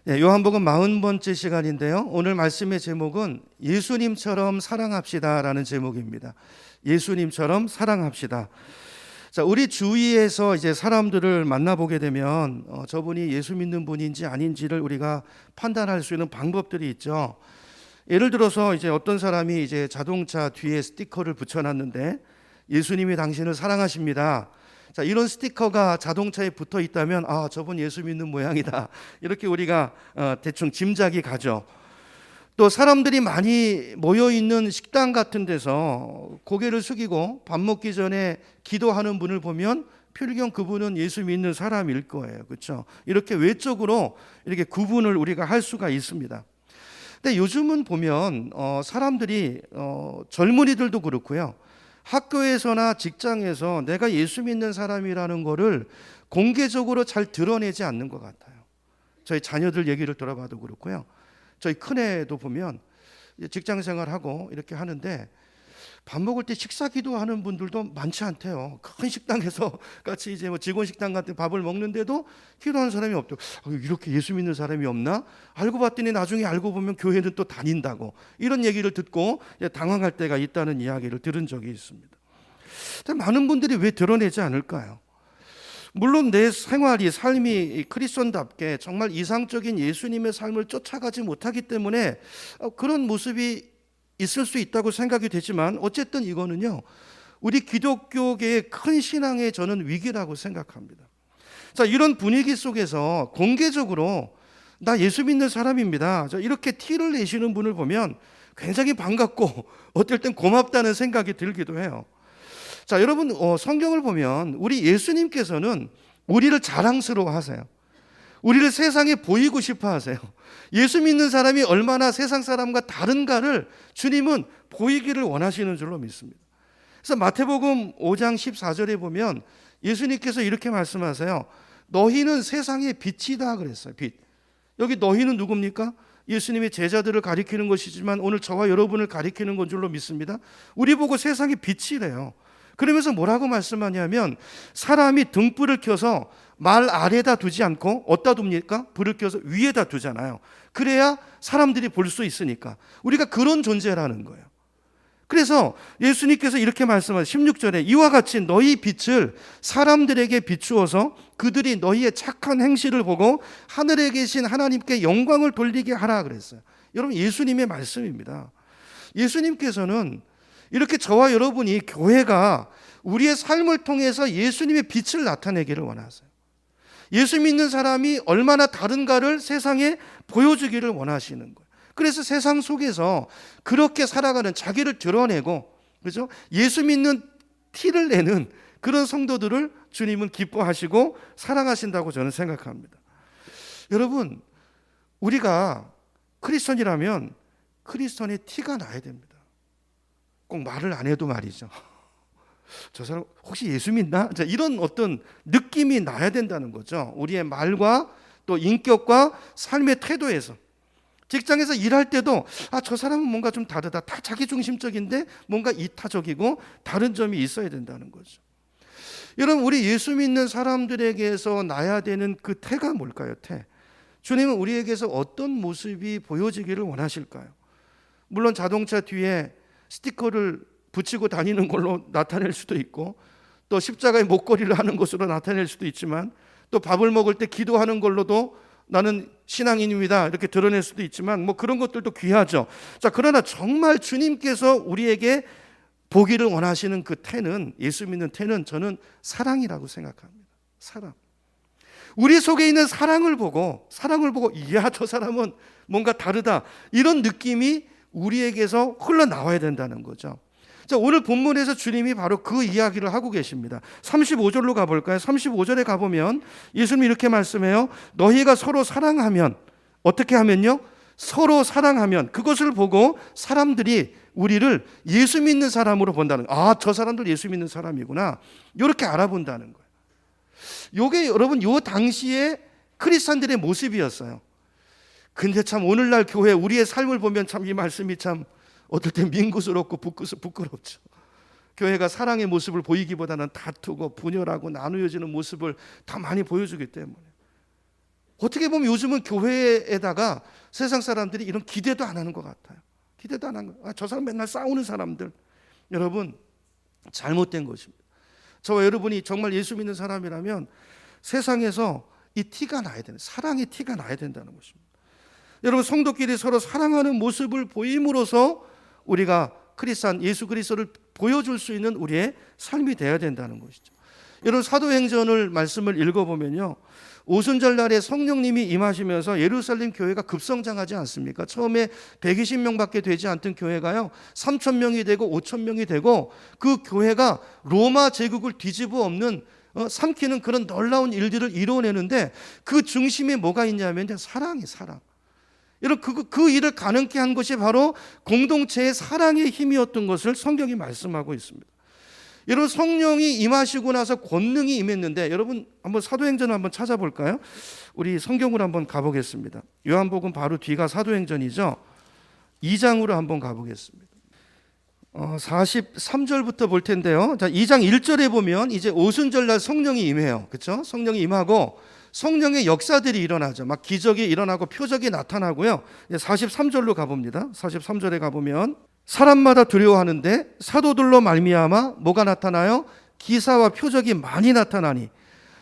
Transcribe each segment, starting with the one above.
네, 요한복음 40번째 시간인데요. 오늘 말씀의 제목은 예수님처럼 사랑합시다라는 제목입니다. 예수님처럼 사랑합시다. 자, 우리 주위에서 이제 사람들을 만나보게 되면 저분이 예수 믿는 분인지 아닌지를 우리가 판단할 수 있는 방법들이 있죠. 예를 들어서 이제 어떤 사람이 이제 자동차 뒤에 스티커를 붙여놨는데 예수님이 당신을 사랑하십니다. 자, 이런 스티커가 자동차에 붙어 있다면 저분 예수 믿는 모양이다. 이렇게 우리가 대충 짐작이 가죠. 또 사람들이 많이 모여 있는 식당 같은 데서 고개를 숙이고 밥 먹기 전에 기도하는 분을 보면 필경 그분은 예수 믿는 사람일 거예요. 그렇죠? 이렇게 외적으로 이렇게 구분을 우리가 할 수가 있습니다. 근데 요즘은 보면 사람들이 젊은이들도 그렇고요. 학교에서나 직장에서 내가 예수 믿는 사람이라는 거를 공개적으로 잘 드러내지 않는 것 같아요. 저희 자녀들 얘기를 들어봐도 그렇고요. 저희 큰애도 보면 직장 생활하고 이렇게 하는데 밥 먹을 때 식사 기도하는 분들도 많지 않대요. 큰 식당에서 같이 이제 뭐 직원 식당 같은 밥을 먹는데도 기도하는 사람이 없대요. 이렇게 예수 믿는 사람이 없나? 알고 봤더니 나중에 알고 보면 교회는 또 다닌다고 이런 얘기를 듣고 당황할 때가 있다는 이야기를 들은 적이 있습니다. 많은 분들이 왜 드러내지 않을까요? 물론 내 생활이 삶이 크리스천답게 정말 이상적인 예수님의 삶을 쫓아가지 못하기 때문에 그런 모습이 있을 수 있다고 생각이 되지만 어쨌든 이거는요 우리 기독교계의 큰 신앙의 저는 위기라고 생각합니다. 자, 이런 분위기 속에서 공개적으로 나 예수 믿는 사람입니다 이렇게 티를 내시는 분을 보면 굉장히 반갑고 어떨 땐 고맙다는 생각이 들기도 해요. 자, 여러분 성경을 보면 우리 예수님께서는 우리를 자랑스러워 하세요. 우리를 세상에 보이고 싶어 하세요. 예수 믿는 사람이 얼마나 세상 사람과 다른가를 주님은 보이기를 원하시는 줄로 믿습니다. 그래서 마태복음 5장 14절에 보면 예수님께서 이렇게 말씀하세요. 너희는 세상의 빛이다 그랬어요. 빛. 여기 너희는 누굽니까? 예수님의 제자들을 가리키는 것이지만 오늘 저와 여러분을 가리키는 건 줄로 믿습니다. 우리 보고 세상의 빛이래요. 그러면서 뭐라고 말씀하냐면 사람이 등불을 켜서 말 아래다 두지 않고 어디다 둡니까? 불을 켜서 위에다 두잖아요. 그래야 사람들이 볼 수 있으니까. 우리가 그런 존재라는 거예요. 그래서 예수님께서 이렇게 말씀하세요. 16절에 이와 같이 너희 빛을 사람들에게 비추어서 그들이 너희의 착한 행실을 보고 하늘에 계신 하나님께 영광을 돌리게 하라 그랬어요. 여러분 예수님의 말씀입니다. 예수님께서는 이렇게 저와 여러분이 교회가 우리의 삶을 통해서 예수님의 빛을 나타내기를 원하세요. 예수 믿는 사람이 얼마나 다른가를 세상에 보여주기를 원하시는 거예요. 그래서 세상 속에서 그렇게 살아가는 자기를 드러내고 그렇죠? 예수 믿는 티를 내는 그런 성도들을 주님은 기뻐하시고 사랑하신다고 저는 생각합니다. 여러분 우리가 크리스천이라면 크리스천의 티가 나야 됩니다. 꼭 말을 안 해도 말이죠. 저 사람 혹시 예수 믿나? 이런 어떤 느낌이 나야 된다는 거죠. 우리의 말과 또 인격과 삶의 태도에서 직장에서 일할 때도 저 사람은 뭔가 좀 다르다. 다 자기중심적인데 뭔가 이타적이고 다른 점이 있어야 된다는 거죠. 여러분 우리 예수 믿는 사람들에게서 나야 되는 그 태가 뭘까요? 태. 주님은 우리에게서 어떤 모습이 보여지기를 원하실까요? 물론 자동차 뒤에 스티커를 붙이고 다니는 걸로 나타낼 수도 있고 또 십자가의 목걸이를 하는 것으로 나타낼 수도 있지만 또 밥을 먹을 때 기도하는 걸로도 나는 신앙인입니다 이렇게 드러낼 수도 있지만 뭐 그런 것들도 귀하죠. 자, 그러나 정말 주님께서 우리에게 보기를 원하시는 그 태는 예수 믿는 태는 저는 사랑이라고 생각합니다. 사랑. 우리 속에 있는 사랑을 보고 이야 저 사람은 뭔가 다르다 이런 느낌이 우리에게서 흘러나와야 된다는 거죠. 자, 오늘 본문에서 주님이 바로 그 이야기를 하고 계십니다. 35절로 가볼까요? 35절에 가보면 예수님이 이렇게 말씀해요. 너희가 서로 사랑하면 어떻게 하면요? 서로 사랑하면 그것을 보고 사람들이 우리를 예수 믿는 사람으로 본다는 거예요. 저 사람들 예수 믿는 사람이구나 이렇게 알아본다는 거예요. 이게 여러분 요 당시에 크리스찬들의 모습이었어요. 근데 참 오늘날 교회 우리의 삶을 보면 참 이 말씀이 참 어떨 때 민구스럽고 부끄럽죠. 교회가 사랑의 모습을 보이기보다는 다투고 분열하고 나누어지는 모습을 더 많이 보여주기 때문에 어떻게 보면 요즘은 교회에다가 세상 사람들이 이런 기대도 안 하는 것 같아요. 기대도 안 하는 거. 저 사람 맨날 싸우는 사람들. 여러분, 잘못된 것입니다. 저와 여러분이 정말 예수 믿는 사람이라면 세상에서 이 티가 나야 되는, 사랑의 티가 나야 된다는 것입니다. 여러분, 성도끼리 서로 사랑하는 모습을 보임으로써 우리가 크리스찬 예수 그리스도를 보여줄 수 있는 우리의 삶이 되어야 된다는 것이죠. 여러분, 사도행전을 말씀을 읽어보면요, 오순절 날에 성령님이 임하시면서 예루살렘 교회가 급성장하지 않습니까? 처음에 120명밖에 되지 않던 교회가요 3,000명이 되고 5,000명이 되고, 그 교회가 로마 제국을 뒤집어 엎는 삼키는 그런 놀라운 일들을 이루어내는데, 그 중심에 뭐가 있냐면 사랑이 사랑. 여러분, 그 일을 가능케 한 것이 바로 공동체의 사랑의 힘이었던 것을 성경이 말씀하고 있습니다. 여러분, 성령이 임하시고 나서 권능이 임했는데, 여러분 한번 사도행전을 한번 찾아볼까요? 우리 성경으로 한번 가보겠습니다. 요한복음 바로 뒤가 사도행전이죠. 2장으로 한번 가보겠습니다. 43절부터 볼 텐데요. 자, 2장 1절에 보면 이제 오순절날 성령이 임해요. 그렇죠? 성령이 임하고 성령의 역사들이 일어나죠. 막 기적이 일어나고 표적이 나타나고요. 43절로 가봅니다. 43절에 가보면 사람마다 두려워하는데 사도들로 말미암아 뭐가 나타나요? 기사와 표적이 많이 나타나니.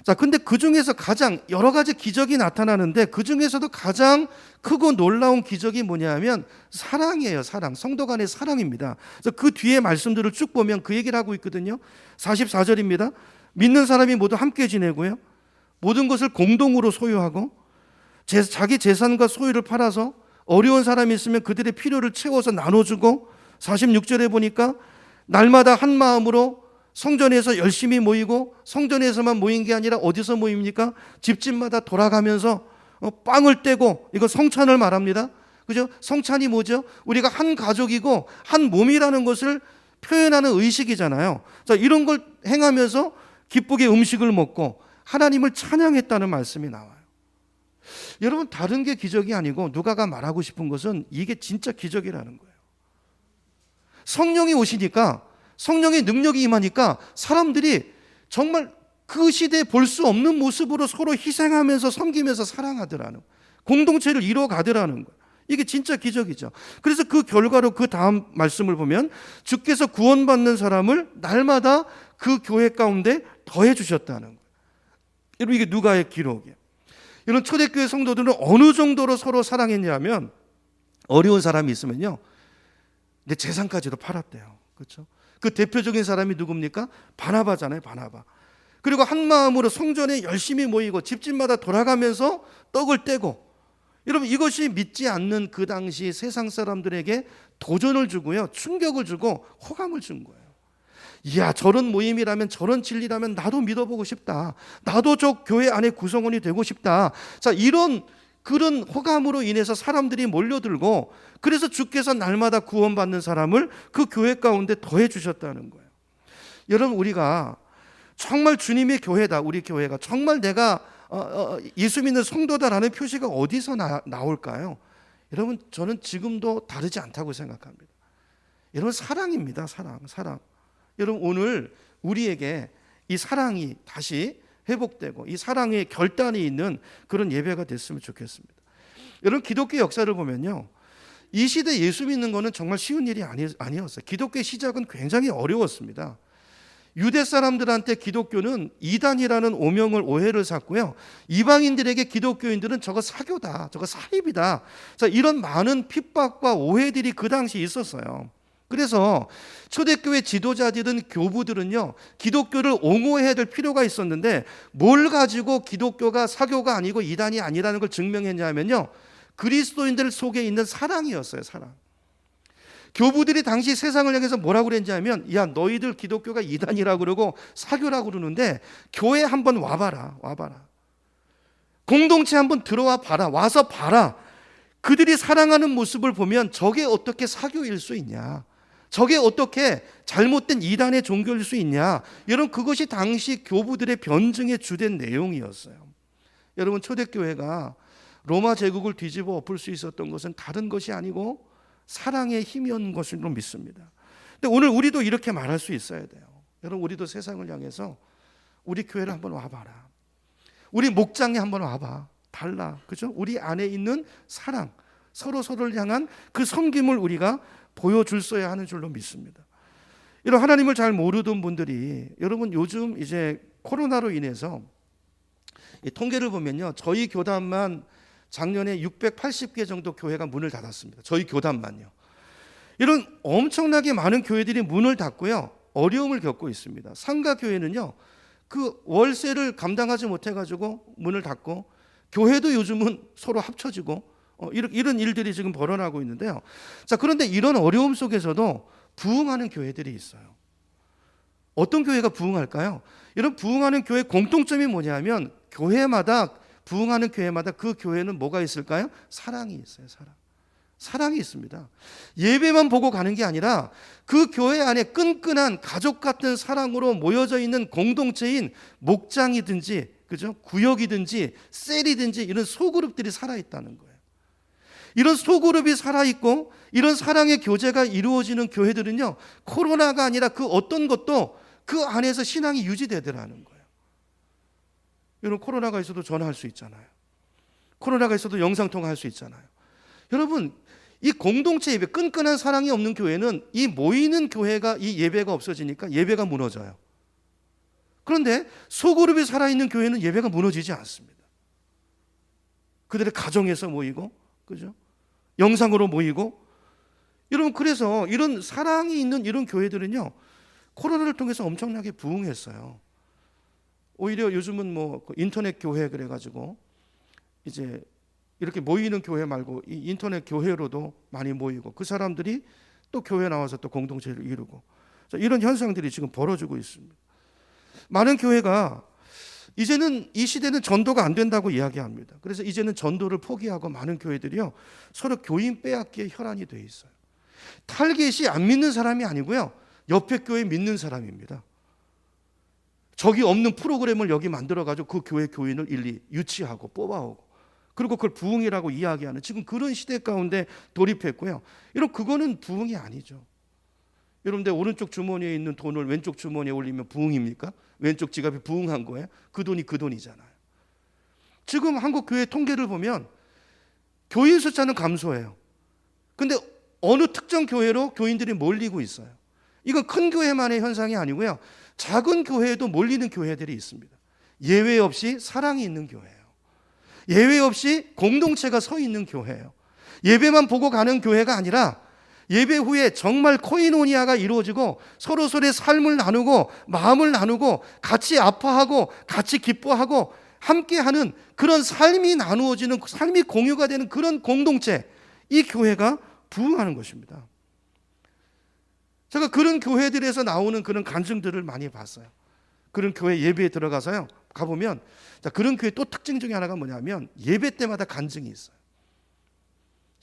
자, 근데 그 중에서 가장 여러 가지 기적이 나타나는데 그 중에서도 가장 크고 놀라운 기적이 뭐냐면 사랑이에요. 사랑. 성도 간의 사랑입니다. 그래서 그 뒤에 말씀들을 쭉 보면 그 얘기를 하고 있거든요. 44절입니다. 믿는 사람이 모두 함께 지내고요, 모든 것을 공동으로 소유하고 자기 재산과 소유를 팔아서 어려운 사람이 있으면 그들의 필요를 채워서 나눠주고, 46절에 보니까 날마다 한 마음으로 성전에서 열심히 모이고, 성전에서만 모인 게 아니라 어디서 모입니까? 집집마다 돌아가면서 빵을 떼고, 이거 성찬을 말합니다. 그죠? 성찬이 뭐죠? 우리가 한 가족이고 한 몸이라는 것을 표현하는 의식이잖아요. 자, 이런 걸 행하면서 기쁘게 음식을 먹고 하나님을 찬양했다는 말씀이 나와요. 여러분, 다른 게 기적이 아니고 누가가 말하고 싶은 것은 이게 진짜 기적이라는 거예요. 성령이 오시니까, 성령의 능력이 임하니까 사람들이 정말 그 시대에 볼 수 없는 모습으로 서로 희생하면서 섬기면서 사랑하더라는, 공동체를 이루어가더라는 거예요. 이게 진짜 기적이죠. 그래서 그 결과로 그 다음 말씀을 보면 주께서 구원받는 사람을 날마다 그 교회 가운데 더해 주셨다는 거예요. 여러분, 이게 누가의 기록이에요. 이런 초대교회 성도들은 어느 정도로 서로 사랑했냐면, 어려운 사람이 있으면요, 내 재산까지도 팔았대요. 그렇죠? 그 대표적인 사람이 누굽니까? 바나바잖아요, 바나바. 그리고 한 마음으로 성전에 열심히 모이고 집집마다 돌아가면서 떡을 떼고. 여러분, 이것이 믿지 않는 그 당시 세상 사람들에게 도전을 주고요, 충격을 주고 호감을 준 거예요. 이야, 저런 모임이라면, 저런 진리라면 나도 믿어보고 싶다. 나도 저 교회 안에 구성원이 되고 싶다. 자, 그런 호감으로 인해서 사람들이 몰려들고, 그래서 주께서 날마다 구원받는 사람을 그 교회 가운데 더해 주셨다는 거예요. 여러분, 우리가 정말 주님의 교회다, 우리 교회가 정말 내가 예수 믿는 성도다라는 표시가 어디서 나올까요? 여러분, 저는 지금도 다르지 않다고 생각합니다. 여러분, 사랑입니다. 사랑. 여러분, 오늘 우리에게 이 사랑이 다시 회복되고 이 사랑의 결단이 있는 그런 예배가 됐으면 좋겠습니다. 여러분, 기독교 역사를 보면요, 이 시대 예수 믿는 거는 정말 쉬운 일이 아니었어요. 기독교의 시작은 굉장히 어려웠습니다. 유대 사람들한테 기독교는 이단이라는 오명을, 오해를 샀고요, 이방인들에게 기독교인들은 저거 사교다, 저거 사입이다. 자, 이런 많은 핍박과 오해들이 그 당시 있었어요. 그래서 초대교회 지도자들은, 교부들은요, 기독교를 옹호해야 될 필요가 있었는데 뭘 가지고 기독교가 사교가 아니고 이단이 아니라는 걸 증명했냐면요, 그리스도인들 속에 있는 사랑이었어요. 사랑. 교부들이 당시 세상을 향해서 뭐라고 그랬냐면, 야, 너희들 기독교가 이단이라고 그러고 사교라고 그러는데 교회 한번 와봐라. 공동체 한번 들어와 봐라. 와서 봐라. 그들이 사랑하는 모습을 보면 저게 어떻게 사교일 수 있냐, 저게 어떻게 잘못된 이단의 종교일 수 있냐. 여러분, 그것이 당시 교부들의 변증의 주된 내용이었어요. 여러분, 초대교회가 로마 제국을 뒤집어 엎을 수 있었던 것은 다른 것이 아니고 사랑의 힘이었는 것으로 믿습니다. 근데 오늘 우리도 이렇게 말할 수 있어야 돼요. 여러분, 우리도 세상을 향해서 우리 교회를 한번 와봐라. 우리 목장에 한번 와봐. 달라. 그죠? 우리 안에 있는 사랑, 서로 서로를 향한 그 섬김을 우리가 보여줬어야 하는 줄로 믿습니다. 이런 하나님을 잘 모르던 분들이, 여러분 요즘 이제 코로나로 인해서 이 통계를 보면요, 저희 교단만 작년에 680개 정도 교회가 문을 닫았습니다. 저희 교단만요. 이런 엄청나게 많은 교회들이 문을 닫고요, 어려움을 겪고 있습니다. 상가 교회는요, 그 월세를 감당하지 못해가지고 문을 닫고, 교회도 요즘은 서로 합쳐지고 이런 일들이 지금 벌어나고 있는데요. 자, 그런데 이런 어려움 속에서도 부흥하는 교회들이 있어요. 어떤 교회가 부흥할까요? 이런 부흥하는 교회 공통점이 뭐냐면, 교회마다, 부흥하는 교회마다 그 교회는 뭐가 있을까요? 사랑이 있어요. 사랑이 있습니다. 예배만 보고 가는 게 아니라 그 교회 안에 끈끈한 가족 같은 사랑으로 모여져 있는 공동체인 목장이든지, 그죠? 구역이든지 셀이든지 이런 소그룹들이 살아있다는 거예요. 이런 소그룹이 살아있고 이런 사랑의 교제가 이루어지는 교회들은요, 코로나가 아니라 그 어떤 것도 그 안에서 신앙이 유지되더라는 거예요. 여러분, 코로나가 있어도 전화할 수 있잖아요. 코로나가 있어도 영상통화할 수 있잖아요. 여러분, 이 공동체 예배, 끈끈한 사랑이 없는 교회는, 이 모이는 교회가, 이 예배가 없어지니까 예배가 무너져요. 그런데 소그룹이 살아있는 교회는 예배가 무너지지 않습니다. 그들의 가정에서 모이고, 그죠? 영상으로 모이고. 여러분, 그래서 이런 사랑이 있는 이런 교회들은요, 코로나를 통해서 엄청나게 부흥했어요. 오히려 요즘은 뭐 인터넷 교회 그래가지고 이제 이렇게 모이는 교회 말고 이 인터넷 교회로도 많이 모이고, 그 사람들이 또 교회 나와서 또 공동체를 이루고, 이런 현상들이 지금 벌어지고 있습니다. 많은 교회가 이제는, 이 시대는 전도가 안 된다고 이야기합니다. 그래서 이제는 전도를 포기하고 많은 교회들이요, 서로 교인 빼앗기에 혈안이 돼 있어요. 탈겟이 안 믿는 사람이 아니고요, 옆에 교회 믿는 사람입니다. 적이 없는 프로그램을 여기 만들어가지고 그 교회 교인을 일일이 유치하고 뽑아오고, 그리고 그걸 부흥이라고 이야기하는 지금 그런 시대 가운데 돌입했고요. 여러분, 그거는 부흥이 아니죠. 여러분들, 오른쪽 주머니에 있는 돈을 왼쪽 주머니에 올리면 부흥입니까? 왼쪽 지갑이 부흥한 거예요? 그 돈이 그 돈이잖아요. 지금 한국 교회 통계를 보면 교인 숫자는 감소해요. 근데 어느 특정 교회로 교인들이 몰리고 있어요. 이건 큰 교회만의 현상이 아니고요, 작은 교회에도 몰리는 교회들이 있습니다. 예외 없이 사랑이 있는 교회예요. 예외 없이 공동체가 서 있는 교회예요. 예배만 보고 가는 교회가 아니라 예배 후에 정말 코이노니아가 이루어지고 서로서로의 삶을 나누고 마음을 나누고 같이 아파하고 같이 기뻐하고 함께하는 그런 삶이 나누어지는, 삶이 공유가 되는 그런 공동체, 이 교회가 부흥하는 것입니다. 제가 그런 교회들에서 나오는 그런 간증들을 많이 봤어요. 그런 교회 예배에 들어가서요, 가보면, 자, 그런 교회 또 특징 중에 하나가 뭐냐면, 예배 때마다 간증이 있어요.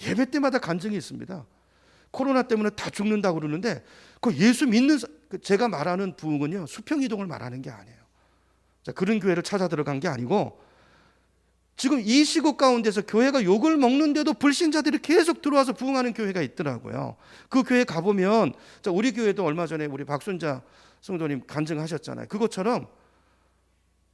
예배 때마다 간증이 있습니다. 코로나 때문에 다 죽는다고 그러는데, 그 예수 믿는, 제가 말하는 부흥은요, 수평이동을 말하는 게 아니에요. 자, 그런 교회를 찾아 들어간 게 아니고, 지금 이 시국 가운데서 교회가 욕을 먹는데도 불신자들이 계속 들어와서 부흥하는 교회가 있더라고요. 그 교회 가보면, 자, 우리 교회도 얼마 전에 우리 박순자 성도님 간증하셨잖아요. 그것처럼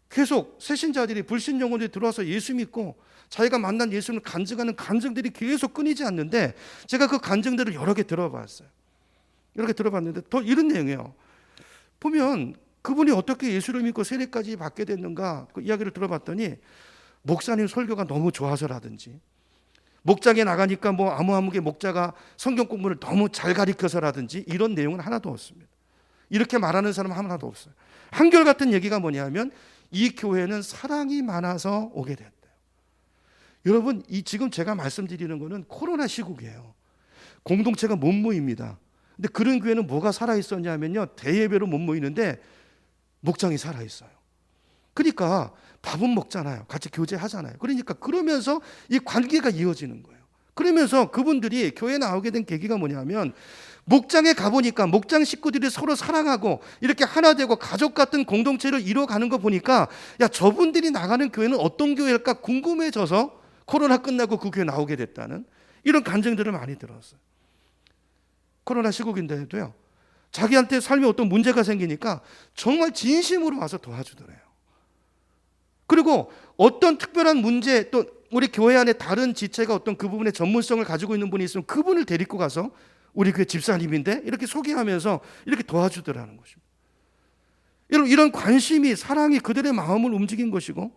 계속 새신자들이, 불신 영혼들이 들어와서 예수 믿고 자기가 만난 예수를 간증하는 간증들이 계속 끊이지 않는데, 제가 그 간증들을 여러 개 들어봤어요. 여러 개 들어봤는데 더 이런 내용이에요. 보면 그분이 어떻게 예수를 믿고 세례까지 받게 됐는가, 그 이야기를 들어봤더니, 목사님 설교가 너무 좋아서라든지, 목장에 나가니까 뭐 아무개 목자가 성경 공부를 너무 잘 가르쳐서라든지, 이런 내용은 하나도 없습니다. 이렇게 말하는 사람은 하나도 없어요. 한결같은 얘기가 뭐냐면, 이 교회는 사랑이 많아서 오게 됐대요. 여러분, 이 지금 제가 말씀드리는 거는 코로나 시국이에요. 공동체가 못 모입니다. 근데 그런 교회는 뭐가 살아있었냐면요, 대예배로 못 모이는데 목장이 살아있어요. 그러니까 밥은 먹잖아요. 같이 교제하잖아요. 그러니까 그러면서 이 관계가 이어지는 거예요. 그러면서 그분들이 교회에 나오게 된 계기가 뭐냐면, 목장에 가보니까 목장 식구들이 서로 사랑하고 이렇게 하나 되고 가족 같은 공동체를 이뤄가는 거 보니까, 야, 저분들이 나가는 교회는 어떤 교회일까 궁금해져서 코로나 끝나고 그 교회 나오게 됐다는 이런 간증들을 많이 들었어요. 코로나 시국인데도요, 자기한테 삶에 어떤 문제가 생기니까 정말 진심으로 와서 도와주더래요. 그리고 어떤 특별한 문제, 또 우리 교회 안에 다른 지체가 어떤 그 부분의 전문성을 가지고 있는 분이 있으면 그분을 데리고 가서 우리 교회 집사님인데 이렇게 소개하면서 이렇게 도와주더라는 것입니다. 여러분, 이런 관심이, 사랑이 그들의 마음을 움직인 것이고,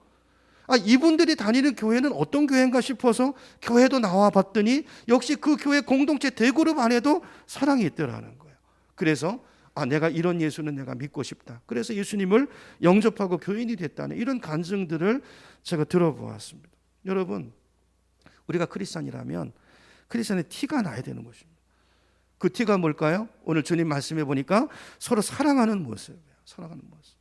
이분들이 다니는 교회는 어떤 교회인가 싶어서 교회도 나와 봤더니 역시 그 교회 공동체 대그룹 안에도 사랑이 있더라는 거예요. 그래서 내가 이런 예수는 내가 믿고 싶다. 그래서 예수님을 영접하고 교인이 됐다는 이런 간증들을 제가 들어보았습니다. 여러분, 우리가 크리스찬이라면 크리스찬의 티가 나야 되는 것입니다. 그 티가 뭘까요? 오늘 주님 말씀해 보니까 서로 사랑하는 모습이에요. 사랑하는 모습.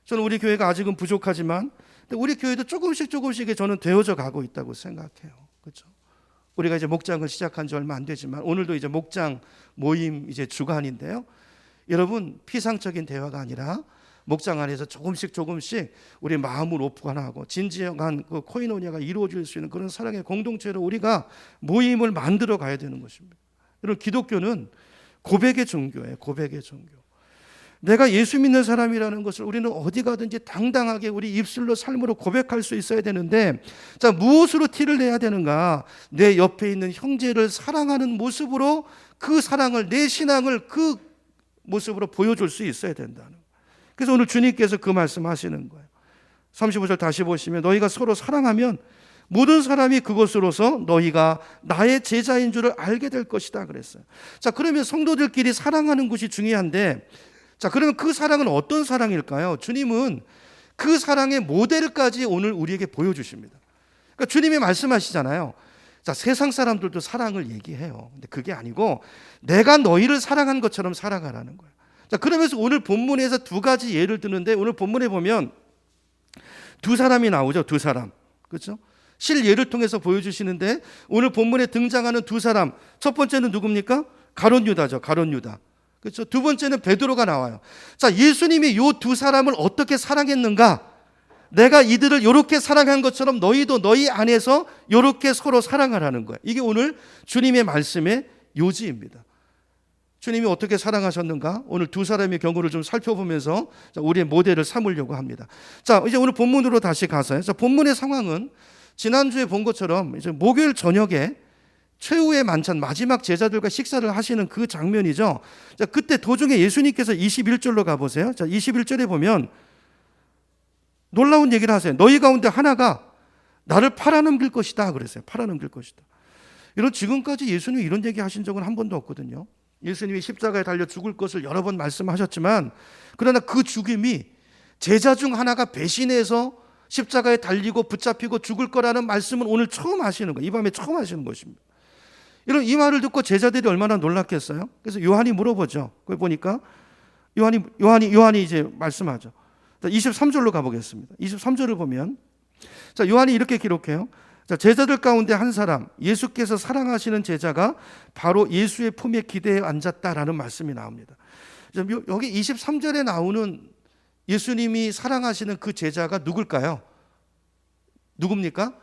저는 우리 교회가 아직은 부족하지만 우리 교회도 조금씩 저는 되어져 가고 있다고 생각해요. 그렇죠? 우리가 이제 목장을 시작한 지 얼마 안 되지만 오늘도 이제 목장 모임 이제 주간인데요. 여러분, 피상적인 대화가 아니라 목장 안에서 조금씩 우리 마음을 오픈하고 진지한 그 코이노니아가 이루어질 수 있는 그런 사랑의 공동체로 우리가 모임을 만들어 가야 되는 것입니다. 여러분, 기독교는 고백의 종교예요. 고백의 종교. 내가 예수 믿는 사람이라는 것을 우리는 어디 가든지 당당하게 우리 입술로 삶으로 고백할 수 있어야 되는데, 자, 무엇으로 티를 내야 되는가? 내 옆에 있는 형제를 사랑하는 모습으로 그 사랑을, 내 신앙을 그 모습으로 보여줄 수 있어야 된다는 거예요. 그래서 오늘 주님께서 그 말씀하시는 거예요. 35절 다시 보시면 너희가 서로 사랑하면 모든 사람이 그것으로서 너희가 나의 제자인 줄을 알게 될 것이다 그랬어요. 자, 그러면 성도들끼리 사랑하는 것이 중요한데, 자, 그러면 그 사랑은 어떤 사랑일까요? 주님은 그 사랑의 모델까지 오늘 우리에게 보여주십니다. 그러니까 주님이 말씀하시잖아요. 자, 세상 사람들도 사랑을 얘기해요. 근데 그게 아니고 내가 너희를 사랑한 것처럼 사랑하라는 거예요. 자, 그러면서 오늘 본문에서 두 가지 예를 드는데, 오늘 본문에 보면 두 사람이 나오죠. 두 사람. 그렇죠? 실예를 통해서 보여주시는데 오늘 본문에 등장하는 두 사람, 첫 번째는 누굽니까? 가룟 유다죠. 가룟 유다. 그렇죠? 두 번째는 베드로가 나와요. 자, 예수님이 이 두 사람을 어떻게 사랑했는가? 내가 이들을 이렇게 사랑한 것처럼 너희도 너희 안에서 이렇게 서로 사랑하라는 거예요. 이게 오늘 주님의 말씀의 요지입니다. 주님이 어떻게 사랑하셨는가? 오늘 두 사람의 경우를 좀 살펴보면서 우리의 모델을 삼으려고 합니다. 자, 이제 오늘 본문으로 다시 가서요. 자, 본문의 상황은 지난주에 본 것처럼 이제 목요일 저녁에 최후의 만찬, 마지막 제자들과 식사를 하시는 그 장면이죠. 자, 그때 도중에 예수님께서 21절로 가보세요. 자, 21절에 보면 놀라운 얘기를 하세요. 너희 가운데 하나가 나를 팔아넘길 것이다 그랬어요. 팔아넘길 것이다. 이런, 지금까지 예수님이 이런 얘기 하신 적은 한 번도 없거든요. 예수님이 십자가에 달려 죽을 것을 여러 번 말씀하셨지만, 그러나 그 죽임이 제자 중 하나가 배신해서 십자가에 달리고 붙잡히고 죽을 거라는 말씀은 오늘 처음 하시는 거예요. 이 밤에 처음 하시는 것입니다. 이런 이 말을 듣고 제자들이 얼마나 놀랐겠어요? 그래서 요한이 물어보죠. 거기 보니까 요한이 이제 말씀하죠. 23절로 가보겠습니다. 23절을 보면, 자, 요한이 이렇게 기록해요. 자, 제자들 가운데 한 사람, 예수께서 사랑하시는 제자가 바로 예수의 품에 기대에 앉았다라는 말씀이 나옵니다. 여기 23절에 나오는 예수님이 사랑하시는 그 제자가 누굴까요? 누굽니까?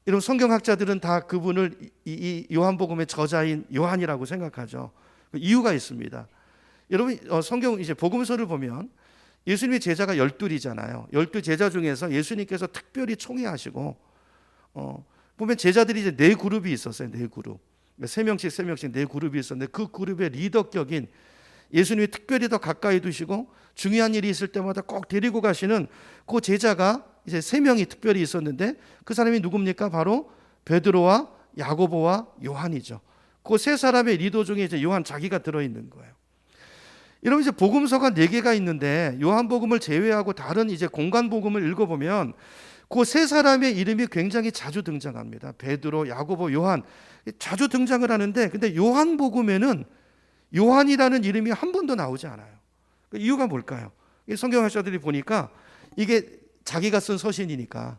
이런 성경학자들은 다 그분을 이 요한복음의 저자인 요한이라고 생각하죠. 이유가 있습니다. 여러분, 성경 이제 복음서를 보면 예수님의 제자가 12이잖아요. 12제자 중에서 예수님께서 특별히 총회하시고, 보면 제자들이 이제 네 그룹이 있었어요. 네 그룹. 3명씩 네 그룹이 있었는데, 그 그룹의 리더격인, 예수님이 특별히 더 가까이 두시고 중요한 일이 있을 때마다 꼭 데리고 가시는 그 제자가 이제 3명이 특별히 있었는데, 그 사람이 누굽니까? 바로 베드로와 야고보와 요한이죠. 그 세 사람의 리더 중에 이제 요한 자기가 들어있는 거예요. 여러분, 이제 복음서가 4개가 있는데 요한복음을 제외하고 다른 이제 공간복음을 읽어보면 그 세 사람의 이름이 굉장히 자주 등장합니다. 베드로, 야고보, 요한, 자주 등장을 하는데, 근데 요한복음에는 요한이라는 이름이 한 번도 나오지 않아요. 그 이유가 뭘까요? 성경학자들이 보니까 이게 자기가 쓴 서신이니까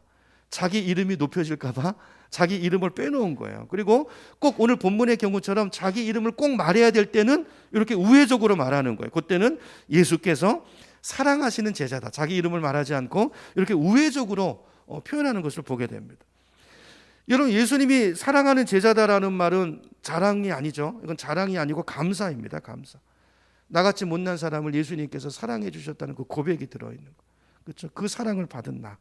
자기 이름이 높여질까 봐 자기 이름을 빼놓은 거예요. 그리고 꼭 오늘 본문의 경우처럼 자기 이름을 꼭 말해야 될 때는 이렇게 우회적으로 말하는 거예요. 그때는 예수께서 사랑하시는 제자다, 자기 이름을 말하지 않고 이렇게 우회적으로 표현하는 것을 보게 됩니다. 여러분, 예수님이 사랑하는 제자다라는 말은 자랑이 아니죠. 이건 자랑이 아니고 감사입니다. 감사. 나같이 못난 사람을 예수님께서 사랑해 주셨다는 그 고백이 들어있는 거예요. 그렇죠? 그 사랑을 받은 나,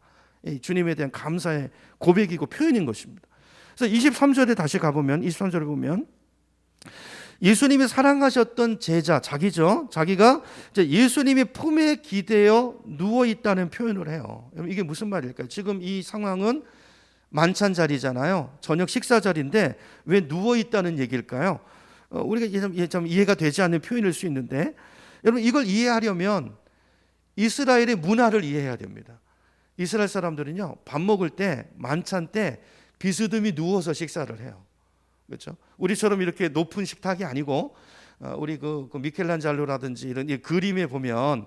주님에 대한 감사의 고백이고 표현인 것입니다. 그래서 23절에 다시 가보면 23절에 보면 예수님이 사랑하셨던 제자, 자기죠. 자기가 이제 예수님의 품에 기대어 누워 있다는 표현을 해요. 이게 무슨 말일까요? 지금 이 상황은 만찬 자리잖아요. 저녁 식사 자리인데 왜 누워 있다는 얘기일까요? 우리가 좀 이해가 되지 않는 표현일 수 있는데, 여러분 이걸 이해하려면 이스라엘의 문화를 이해해야 됩니다. 이스라엘 사람들은요, 밥 먹을 때 만찬 때 비스듬히 누워서 식사를 해요. 그렇죠? 우리처럼 이렇게 높은 식탁이 아니고, 우리 그 미켈란젤로라든지 이런 그림에 보면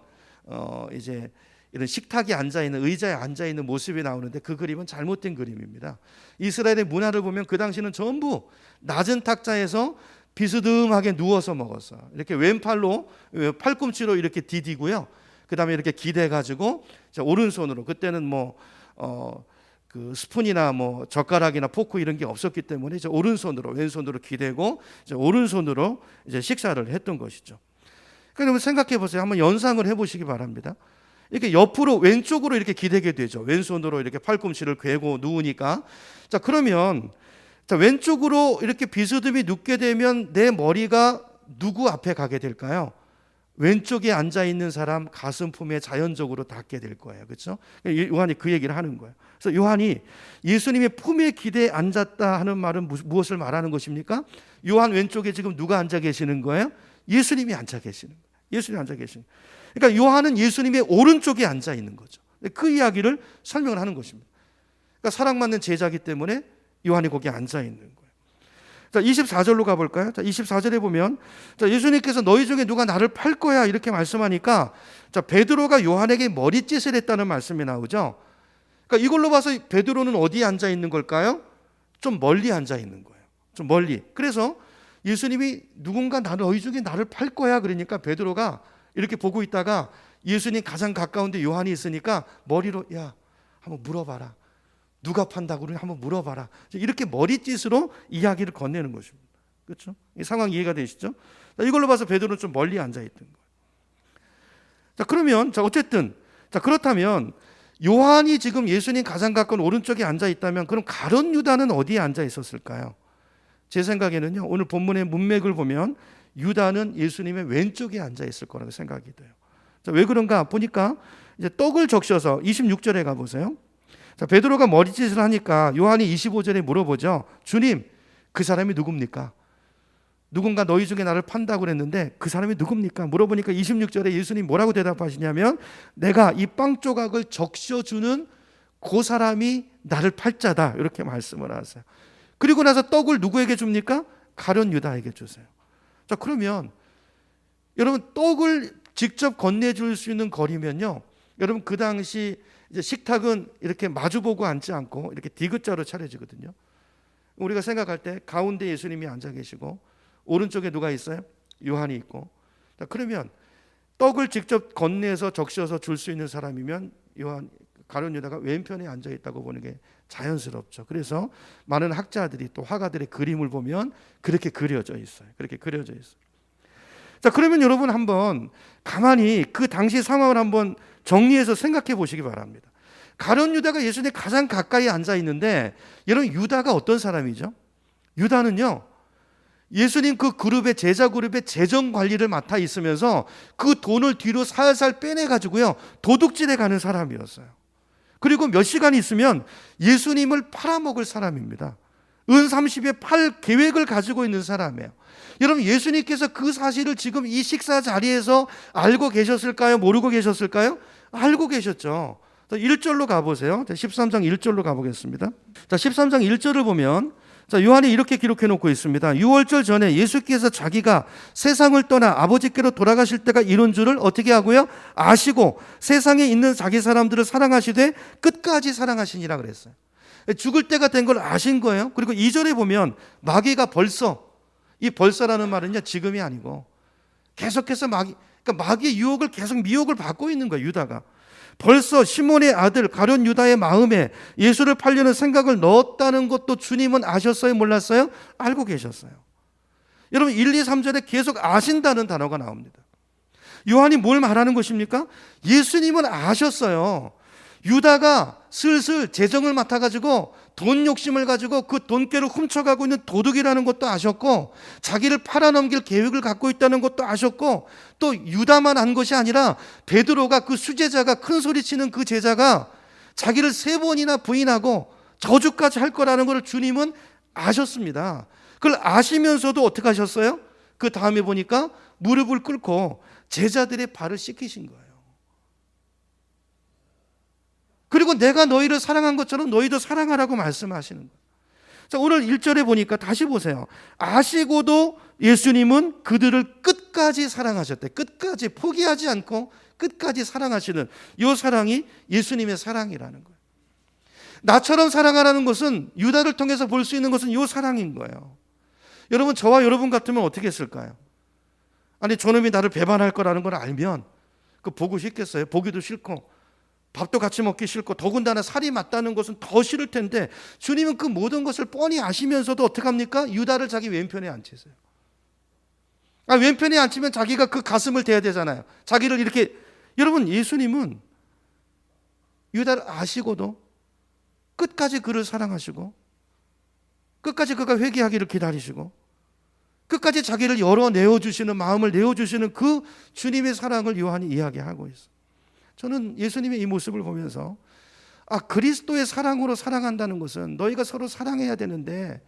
이제 이런 식탁에 앉아 있는, 의자에 앉아 있는 모습이 나오는데 그 그림은 잘못된 그림입니다. 이스라엘의 문화를 보면 그 당시는 전부 낮은 탁자에서 비스듬하게 누워서 먹었어요. 이렇게 왼팔로, 팔꿈치로 이렇게 디디고요. 그 다음에 이렇게 기대 가지고 오른손으로, 그때는 그 스푼이나 젓가락이나 포크 이런 게 없었기 때문에 이제 오른손으로, 왼손으로 기대고 이제 오른손으로 이제 식사를 했던 것이죠. 그러면 생각해 보세요. 한번 연상을 해보시기 바랍니다. 이렇게 옆으로, 왼쪽으로 이렇게 기대게 되죠. 왼손으로 이렇게 팔꿈치를 괴고 누우니까. 자, 그러면 왼쪽으로 이렇게 비스듬히 눕게 되면 내 머리가 누구 앞에 가게 될까요? 왼쪽에 앉아 있는 사람 가슴 품에 자연적으로 닿게 될 거예요. 그렇죠? 요한이 그 얘기를 하는 거예요. 그래서 요한이 예수님의 품에 기대에 앉았다 하는 말은 무엇을 말하는 것입니까? 요한 왼쪽에 지금 누가 앉아 계시는 거예요? 예수님이 앉아 계시는 거예요. 예수님이 앉아 계시는 거예요. 그러니까 요한은 예수님의 오른쪽에 앉아 있는 거죠. 그 이야기를 설명을 하는 것입니다. 그러니까 사랑받는 제자이기 때문에 요한이 거기에 앉아 있는 거예요. 자, 24절로 가볼까요? 자, 24절에 보면, 자, 예수님께서 너희 중에 누가 나를 팔 거야 이렇게 말씀하니까, 자, 베드로가 요한에게 머리짓을 했다는 말씀이 나오죠. 그러니까 이걸로 봐서 베드로는 어디에 앉아 있는 걸까요? 좀 멀리 앉아 있는 거예요. 좀 멀리. 그래서 예수님이 누군가 너희 중에 나를 팔 거야 그러니까 베드로가 이렇게 보고 있다가 예수님 가장 가까운데 요한이 있으니까 머리로, 야, 한번 물어봐라. 누가 판다고 그러니 한번 물어봐라. 이렇게 머리짓으로 이야기를 건네는 것입니다. 그렇죠? 이 상황 이해가 되시죠? 이걸로 봐서 베드로는 좀 멀리 앉아 있던 거예요. 자, 그러면 어쨌든 그렇다면 요한이 지금 예수님 가장 가까운 오른쪽에 앉아 있다면 그럼 가룟 유다는 어디에 앉아 있었을까요? 제 생각에는요, 오늘 본문의 문맥을 보면 유다는 예수님의 왼쪽에 앉아 있을 거라고 생각이 돼요. 자, 왜 그런가 보니까 이제 떡을 적셔서 26절에 가 보세요. 자, 베드로가 머리짓을 하니까 요한이 25절에 물어보죠. 주님, 그 사람이 누굽니까? 누군가 너희 중에 나를 판다고 그랬는데 그 사람이 누굽니까? 물어보니까 26절에 예수님 뭐라고 대답하시냐면, 내가 이 빵 조각을 적셔주는 그 사람이 나를 팔 자다, 이렇게 말씀을 하세요. 그리고 나서 떡을 누구에게 줍니까? 가룟 유다에게 주세요. 자, 그러면 여러분, 떡을 직접 건네줄 수 있는 거리면요, 여러분 그 당시 이제 식탁은 이렇게 마주보고 앉지 않고 이렇게 디귿자로 차려지거든요. 우리가 생각할 때 가운데 예수님이 앉아 계시고 오른쪽에 누가 있어요? 요한이 있고. 자, 그러면 떡을 직접 건네서 적셔서 줄 수 있는 사람이면 가룟 유다가 왼편에 앉아 있다고 보는 게 자연스럽죠. 그래서 많은 학자들이, 또 화가들의 그림을 보면 그렇게 그려져 있어요. 그렇게 그려져 있어요. 자, 그러면 여러분 한번 가만히 그 당시 상황을 한번 정리해서 생각해 보시기 바랍니다. 가룟 유다가 예수님 가장 가까이 앉아 있는데, 여러분 유다가 어떤 사람이죠? 유다는요, 예수님 그 그룹의, 제자 그룹의 재정 관리를 맡아 있으면서 그 돈을 뒤로 살살 빼내 가지고요, 도둑질해 가는 사람이었어요. 그리고 몇 시간 있으면 예수님을 팔아먹을 사람입니다. 은 30에 팔 계획을 가지고 있는 사람이에요. 여러분, 예수님께서 그 사실을 지금 이 식사 자리에서 알고 계셨을까요? 모르고 계셨을까요? 알고 계셨죠. 1절로 가보세요. 13장 1절로 가보겠습니다. 자, 13장 1절을 보면, 자, 요한이 이렇게 기록해 놓고 있습니다. 6월절 전에 예수께서 자기가 세상을 떠나 아버지께로 돌아가실 때가 이런 줄을 어떻게 하고요? 아시고 세상에 있는 자기 사람들을 사랑하시되 끝까지 사랑하시니라 그랬어요. 죽을 때가 된 걸 아신 거예요. 그리고 2절에 보면 마귀가 벌써, 이 벌써라는 말은요, 지금이 아니고 계속해서 그러니까 마귀의 유혹을 계속 미혹을 받고 있는 거예요, 유다가. 벌써 시몬의 아들 가룟 유다의 마음에 예수를 팔려는 생각을 넣었다는 것도 주님은 아셨어요? 몰랐어요? 알고 계셨어요. 여러분 1, 2, 3절에 계속 아신다는 단어가 나옵니다. 요한이 뭘 말하는 것입니까? 예수님은 아셨어요. 유다가 슬슬 재정을 맡아가지고 돈 욕심을 가지고 그 돈깨를 훔쳐가고 있는 도둑이라는 것도 아셨고, 자기를 팔아넘길 계획을 갖고 있다는 것도 아셨고, 또 유다만 안 것이 아니라 베드로가, 그 수제자가, 큰 소리치는 그 제자가 자기를 3번이나 부인하고 저주까지 할 거라는 것을 주님은 아셨습니다. 그걸 아시면서도 어떻게 하셨어요? 그 다음에 보니까 무릎을 꿇고 제자들의 발을 씻기신 거예요. 그리고 내가 너희를 사랑한 것처럼 너희도 사랑하라고 말씀하시는 거예요. 자, 오늘 1절에 보니까 다시 보세요. 아시고도 예수님은 그들을 끝까지 사랑하셨대. 끝까지 포기하지 않고 끝까지 사랑하시는 이 사랑이 예수님의 사랑이라는 거예요. 나처럼 사랑하라는 것은, 유다를 통해서 볼 수 있는 것은 이 사랑인 거예요. 여러분, 저와 여러분 같으면 어떻게 했을까요? 아니, 저놈이 나를 배반할 거라는 걸 알면 그 보고 싶겠어요? 보기도 싫고 밥도 같이 먹기 싫고, 더군다나 살이 맞다는 것은 더 싫을 텐데, 주님은 그 모든 것을 뻔히 아시면서도 어떻게 합니까? 유다를 자기 왼편에 앉히세요. 왼편에 앉히면 자기가 그 가슴을 대야 되잖아요. 자기를 이렇게. 여러분, 예수님은 유다를 아시고도 끝까지 그를 사랑하시고, 끝까지 그가 회개하기를 기다리시고, 끝까지 자기를 내어주시는, 마음을 내어주시는 그 주님의 사랑을 요한이 이야기하고 있어요. 저는 예수님의 이 모습을 보면서, 그리스도의 사랑으로 사랑한다는 것은 너희가 서로 사랑해야 되는데,